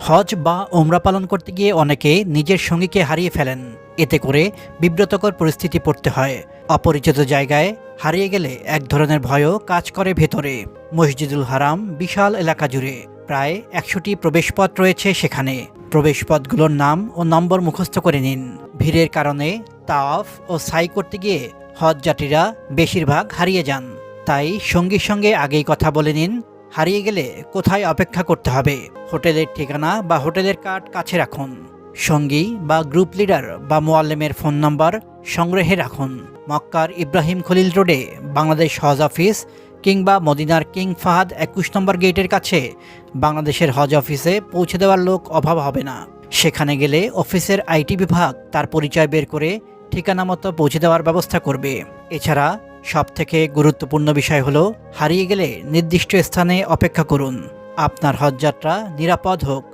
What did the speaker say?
হজ বা ওমরা পালন করতে গিয়ে অনেকে নিজের সঙ্গীকে হারিয়ে ফেলেন। এতে করে বিব্রতকর পরিস্থিতি পড়তে হয়। অপরিচিত জায়গায় হারিয়ে গেলে এক ধরনের ভয়ও কাজ করে ভেতরে। মসজিদুল হারাম বিশাল এলাকা জুড়ে প্রায় ১০০টি প্রবেশপথ রয়েছে সেখানে। প্রবেশপথগুলোর নাম ও নম্বর মুখস্থ করে নিন। ভিড়ের কারণে তাওয়াফ ও সাই করতে গিয়ে হজযাত্রীরা বেশিরভাগ হারিয়ে যান। তাই সঙ্গীর সঙ্গে আগেই কথা বলে নিন, হারিয়ে গেলে কোথায় অপেক্ষা করতে হবে। হোটেলের ঠিকানা বা হোটেলের কার্ড কাছে রাখুন। সঙ্গী বা গ্রুপ লিডার বা মোয়াল্লেমের ফোন নাম্বার সংগ্রহে রাখুন। মক্কার ইব্রাহিম খলিল রোডে বাংলাদেশ হজ অফিস কিংবা মদিনার কিং ফাহাদ ২১ নম্বর গেটের কাছে বাংলাদেশের হজ অফিসে পৌঁছে দেওয়ার লোক অভাব হবে না। সেখানে গেলে অফিসের আইটি বিভাগ তার পরিচয় বের করে ঠিকানা মতো পৌঁছে দেওয়ার ব্যবস্থা করবে। এছাড়া সবথেকে গুরুত্বপূর্ণ বিষয় হলো, হারিয়ে গেলে নির্দিষ্ট স্থানে অপেক্ষা করুন। আপনার হজযাত্রা নিরাপদ হোক।